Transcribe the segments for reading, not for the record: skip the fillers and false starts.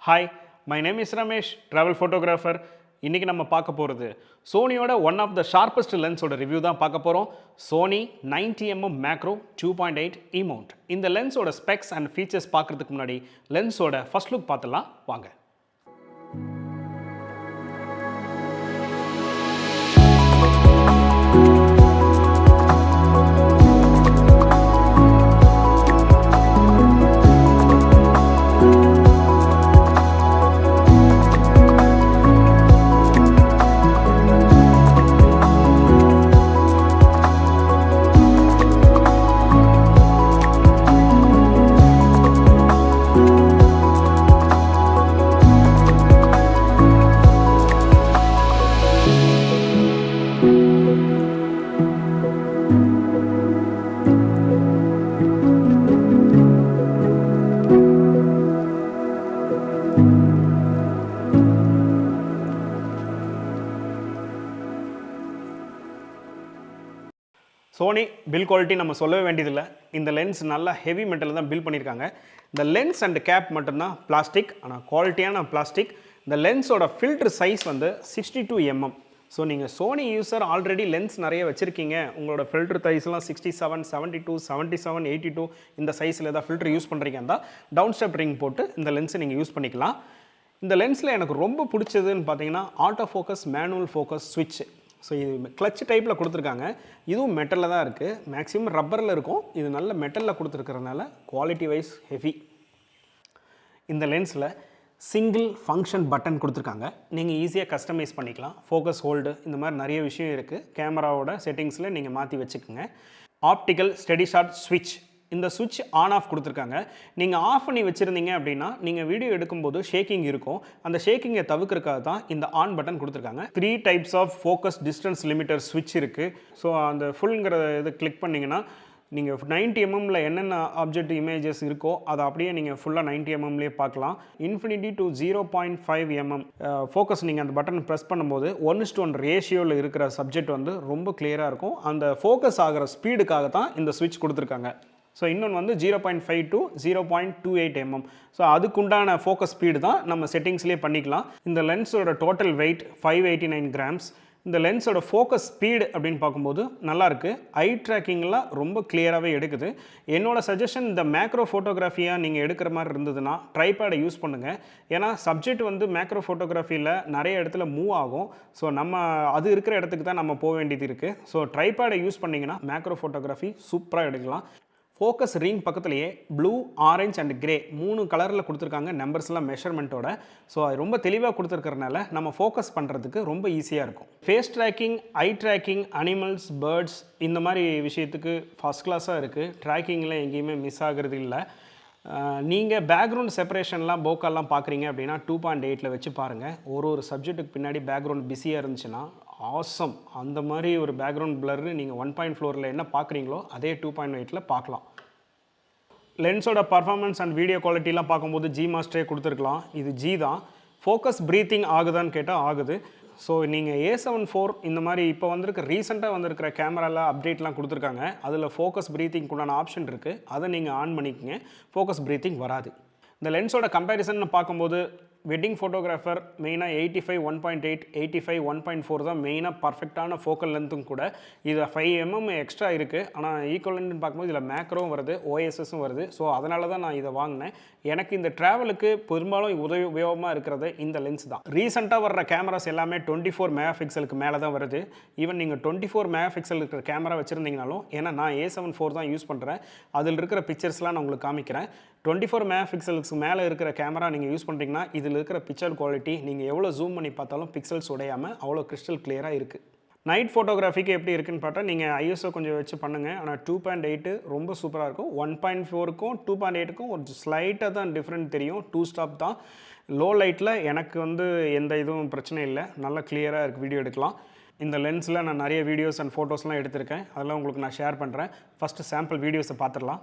Hi, my name is Ramesh, travel photographer. இன்னைக்கு நம்ம பார்க்க போகிறது சோனியோட ஒன் ஆஃப் த ஷார்ப்பஸ்ட் லென்ஸோட ரிவ்யூ தான் பார்க்க போகிறோம். Sony 90mm macro 2.8 E-mount. இந்த லென்ஸோட ஸ்பெக்ஸ் அண்ட் ஃபீச்சர்ஸ் பார்க்குறதுக்கு முன்னாடி லென்ஸோட ஃபர்ஸ்ட் லுக் பார்த்துலாம் வாங்க. சோனி பில் குவாலிட்டி நம்ம சொல்லவே வேண்டியதில்லை. இந்த லென்ஸ் நல்லா ஹெவி மெட்டலில் தான் பில்ட் பண்ணியிருக்காங்க. இந்த லென்ஸ் அண்ட் கேப் மட்டும்தான் பிளாஸ்டிக், ஆனால் குவாலிட்டியான பிளாஸ்டிக். இந்த லென்ஸோட ஃபில்டர் சைஸ் வந்து 62 mm. ஸோ நீங்கள் சோனி யூஸர் ஆல்ரெடி லென்ஸ் நிறைய வச்சுருக்கீங்க, உங்களோட ஃபில்டர் சைஸ்லாம் 67, 72, 77, 82 இந்த சைஸில் ஏதாவது ஃபில்டர் யூஸ் பண்ணுறீங்கன்னா தான் டவுன் ஸ்டெப் ரிங் போட்டு இந்த லென்ஸை நீங்கள் யூஸ் பண்ணிக்கலாம். இந்த லென்ஸில் எனக்கு ரொம்ப பிடிச்சதுன்னு பார்த்தீங்கன்னா ஆட்டோ ஃபோக்கஸ் மேனுவல் ஃபோக்கஸ் ஸ்விட்ச். ஸோ இது கிளச் டைப்பில் கொடுத்துருக்காங்க. இதுவும் மெட்டலில் தான் இருக்குது, மேக்ஸிமம் ரப்பரில் இருக்கும். இது நல்ல மெட்டலில் கொடுத்துருக்கறதுனால குவாலிட்டி வைஸ் ஹெவி. இந்த லென்ஸில் சிங்கிள் ஃபங்க்ஷன் பட்டன் கொடுத்துருக்காங்க, நீங்கள் ஈஸியாக கஸ்டமைஸ் பண்ணிக்கலாம். ஃபோக்கஸ் ஹோல்டு இந்த மாதிரி நிறைய விஷயம் இருக்குது. கேமராவோட செட்டிங்ஸில் நீங்கள் மாற்றி வச்சுக்கோங்க. ஆப்டிக்கல் ஸ்டெடி ஷாட் ஸ்விட்ச், இந்த சுவிட்ச் ஆன் ஆஃப் கொடுத்துருக்காங்க. நீங்கள் ஆஃப் பண்ணி வச்சுருந்தீங்க அப்படின்னா நீங்கள் வீடியோ எடுக்கும்போது ஷேக்கிங் இருக்கும். அந்த ஷேக்கிங்கை தவிர்க்கிறதுக்காக தான் இந்த ஆன் பட்டன் கொடுத்துருக்காங்க. 3 types of focus distance limiter ஸ்விட்ச் இருக்குது. ஸோ அந்த ஃபுல்ங்கிற இது கிளிக் பண்ணிங்கன்னா நீங்கள் 90 mmல என்னென்ன ஆப்ஜெக்ட் இமேஜஸ் இருக்கோ அதை அப்படியே நீங்கள் ஃபுல்லாக 90 mmலேயே பார்க்கலாம். இன்ஃபினிட்டி டு 0.5 mm ஃபோக்கஸ் நீங்கள் அந்த பட்டன் ப்ரெஸ் பண்ணும்போது 1:1 ரேஷியோவில் இருக்கிற சப்ஜெக்ட் வந்து ரொம்ப கிளியராக இருக்கும். அந்த ஃபோக்கஸ் ஆகிற ஸ்பீடுக்காக தான் இந்த ஸ்விட்ச் கொடுத்துருக்காங்க. ஸோ இன்னொன்று வந்து 0.5 to 0.28 mm. ஸோ அதுக்குண்டான ஃபோக்கஸ் ஸ்பீடு தான் நம்ம செட்டிங்ஸ்லேயே பண்ணிக்கலாம். இந்த லென்ஸோட டோட்டல் வெயிட் 589 grams. இந்த லென்ஸோட ஃபோக்கஸ் ஸ்பீடு அப்படின்னு பார்க்கும்போது நல்லாயிருக்கு. ஐ ட்ராக்கிங்லாம் ரொம்ப கிளியராகவே எடுக்குது. என்னோட சஜஷன், இந்த மேக்ரோ ஃபோட்டோகிராஃபியாக நீங்கள் எடுக்கிற மாதிரி இருந்ததுன்னா ட்ரைபேடை யூஸ் பண்ணுங்கள். ஏன்னா சப்ஜெக்ட் வந்து மேக்ரோ ஃபோட்டோகிராஃபியில் நிறைய இடத்துல மூவ் ஆகும். ஸோ நம்ம அது இருக்கிற இடத்துக்கு தான் நம்ம போக வேண்டியது இருக்குது. ஸோ ட்ரைபேடை யூஸ் பண்ணிங்கன்னா மேக்ரோ ஃபோட்டோகிராஃபி சூப்பராக எடுக்கலாம். ஃபோக்கஸ் ரிங் பக்கத்துலேயே ப்ளூ, ஆரஞ்ச் அண்ட் கிரே 3 கலரில் கொடுத்துருக்காங்க, நம்பர்ஸ்லாம் மெஷர்மெண்ட்டோட. ஸோ அது ரொம்ப தெளிவாக கொடுத்துருக்கறனால நம்ம ஃபோக்கஸ் பண்ணுறதுக்கு ரொம்ப ஈஸியாக இருக்கும். ஃபேஸ் ட்ராக்கிங், ஐ ட்ராக்கிங், அனிமல்ஸ், பேர்ட்ஸ் இந்த மாதிரி விஷயத்துக்கு ஃபஸ்ட் கிளாஸாக இருக்குது. ட்ராக்கிங்கில் எங்கேயுமே மிஸ் ஆகிறது இல்லை. நீங்கள் பேக்ரவுண்ட் செப்பரேஷன்லாம் போக்கெல்லாம் பார்க்குறீங்க அப்படின்னா 2.8 வச்சு பாருங்கள். ஒரு சப்ஜெக்ட்டுக்கு பின்னாடி பேக்ரவுண்ட் பிஸியாக இருந்துச்சுன்னா ஆசம், அந்த மாதிரி ஒரு பேக்ரவுண்ட் பிளர்னு நீங்கள் 1.4 என்ன பார்க்குறீங்களோ அதே 2.8 பார்க்கலாம். லென்ஸோட பர்ஃபார்மன்ஸ் அண்ட் வீடியோ குவாலிட்டிலாம் பார்க்கும்போது ஜி மாஸ்டரே கொடுத்துருக்கலாம். இது ஜி தான். ஃபோக்கஸ் ப்ரீத்திங் ஆகுதான்னு கேட்டால் ஆகுது. ஸோ நீங்கள் A7 IV இந்த மாதிரி இப்போ ரீசெண்டாக வந்திருக்கிற கேமராவில் அப்டேட்லாம் கொடுத்துருக்காங்க. அதில் ஃபோக்கஸ் ப்ரீத்திங் உண்டான ஆப்ஷன் இருக்குது, அதை நீங்கள் ஆன் பண்ணிக்கங்க. ஃபோக்கஸ் ப்ரீத்திங் வராது. இந்த லென்ஸோட கம்பேரிசன் பார்க்கும்போது வெட்டிங் ஃபோட்டோகிராஃபர் மெயினாக 85 1.8, 85 1.4 தான் மெயினாக பர்ஃபெக்டான ஃபோக்கல் லென்த்தும் கூட. இது 5 mm எக்ஸ்ட்ரா இருக்குது. ஆனால் ஈக்குவலன்ட்னு பார்க்கும்போது இதில் மேக்ரோவும் வருது, OSSம் வருது. ஸோ அதனால தான் நான் இதை வாங்கினேன். எனக்கு இந்த ட்ராவலுக்கு பெரும்பாலும் உபயோகமாக இருக்கிறது இந்த லென்ஸ் தான். ரீசெண்டாக வர்ற கேமராஸ் எல்லாமே 24 MP மேலே தான் வருது. ஈவன் நீங்கள் 24 MP இருக்கிற கேமரா வச்சுருந்தீங்கனாலும், ஏன்னா நான் A7 IV தான் யூஸ் பண்ணுறேன், அதில் இருக்கிற பிக்சர்ஸ்லாம் நான் உங்களுக்கு காமிக்கிறேன். 24 MP மேலே இருக்கிற கேமரா நீங்கள் யூஸ் பண்ணுறீங்கன்னா இதில் இருக்கிற பிக்சர் குவாலிட்டி நீங்கள் எவ்வளோ ஜூம் பண்ணி பார்த்தாலும் பிக்சல்ஸ் உடையாமல் அவ்வளோ கிறிஸ்டல் கிளியராக இருக்குது. நைட் ஃபோட்டோகிராஃபிக்கு எப்படி இருக்குன்னு பார்த்தா நீங்கள் ISO கொஞ்சம் வச்சு பண்ணுங்கள். ஆனால் 2.8 ரொம்ப சூப்பராக இருக்கும். 1.4க்கும் 2.8க்கும் ஒரு ஸ்லைட்டாக தான் டிஃப்ரெண்ட் தெரியும். 2 ஸ்டாப் தான். லோ லைட்டில் எனக்கு வந்து எந்த இதுவும் பிரச்சனை இல்லை, நல்லா கிளியராக இருக்குது, வீடியோ எடுக்கலாம். இந்த லென்ஸில் நான் நிறைய வீடியோஸ் அண்ட் ஃபோட்டோஸ்லாம் எடுத்திருக்கேன், அதெல்லாம் உங்களுக்கு நான் ஷேர் பண்ணுறேன். ஃபஸ்ட்டு சாம்பிள் வீடியோஸை பார்த்துடலாம்.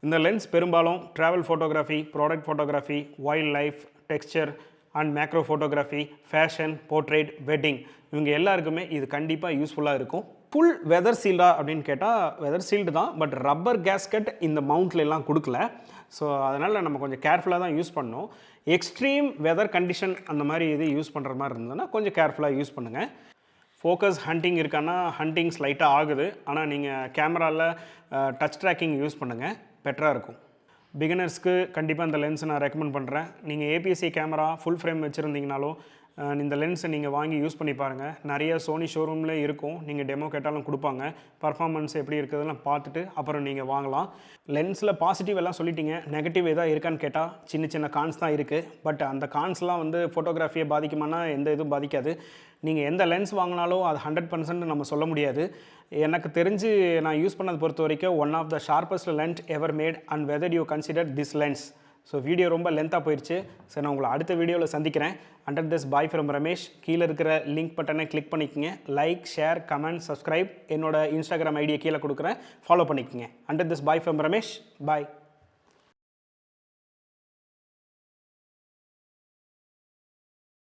இந்த லென்ஸ் பெரும்பாலும் travel photography, product photography, wildlife, texture and macro photography, fashion, portrait, wedding இவங்க எல்லாருக்குமே இது கண்டிப்பாக யூஸ்ஃபுல்லாக இருக்கும். ஃபுல் வெதர் சீல்டா அப்படின்னு கேட்டால் வெதர் சீல்டு தான், பட் ரப்பர் கேஸ்கெட் இந்த மவுண்ட்லாம் கொடுக்கல. ஸோ அதனால் நம்ம கொஞ்சம் கேர்ஃபுல்லாக தான் யூஸ் பண்ணோம். எக்ஸ்ட்ரீம் வெதர் கண்டிஷன் அந்த மாதிரி இது யூஸ் பண்ணுற மாதிரி இருந்ததுன்னா கொஞ்சம் கேர்ஃபுல்லாக யூஸ் பண்ணுங்கள். ஃபோக்கஸ் ஹண்டிங் இருக்கான்னா ஹண்டிங் ஸ்லைட்டாக ஆகுது, ஆனால் நீங்கள் கேமராவில் டச் ட்ராக்கிங் யூஸ் பண்ணுங்கள், பெட்டராக இருக்கும். பிகினர்ஸ்க்கு கண்டிப்பாக இந்த லென்ஸ் நான் ரெக்கமெண்ட் பண்ணுறேன். நீங்கள் ஏபிஎஸ்சி கேமரா ஃபுல் ஃப்ரேம் வச்சுருந்தீங்கனாலும் இந்த லென்ஸை நீங்கள் வாங்கி யூஸ் பண்ணி பாருங்கள். நிறைய சோனி ஷோரூமில் இருக்கும், நீங்கள் டெமோ கேட்டாலும் கொடுப்பாங்க. பர்ஃபார்மன்ஸ் எப்படி இருக்குதுலாம் பார்த்துட்டு அப்புறம் நீங்கள் வாங்கலாம். லென்ஸில் பாசிட்டிவ் எல்லாம் சொல்லிட்டீங்க, நெகட்டிவ் எதாவது இருக்கான்னு கேட்டால் சின்ன சின்ன கான்ஸ் தான் இருக்குது. பட் அந்த கான்ஸ்லாம் வந்து ஃபோட்டோகிராஃபியை பாதிக்குமானா எந்த இதுவும் பாதிக்காது. நீங்கள் எந்த லென்ஸ் வாங்கினாலும் அது 100% நம்ம சொல்ல முடியாது. எனக்கு தெரிஞ்சு நான் யூஸ் பண்ணதை பொறுத்த வரைக்கும் one of the sharpest lens ever made and whether you consider this lens. So video ரொம்ப லென்த்தாக போயிடுச்சு. சரி, நான் உங்களை அடுத்த வீடியோவில் சந்திக்கிறேன். Under this bye from Ramesh. கீழே இருக்கிற லிங்க் பட்டனை கிளிக் பண்ணிக்கோங்க. Like, share, comment, subscribe. என்னோட இன்ஸ்டாகிராம் ஐடியை கீழே கொடுக்குறேன், ஃபாலோ பண்ணிக்கோங்க. Under this bye from Ramesh. Bye.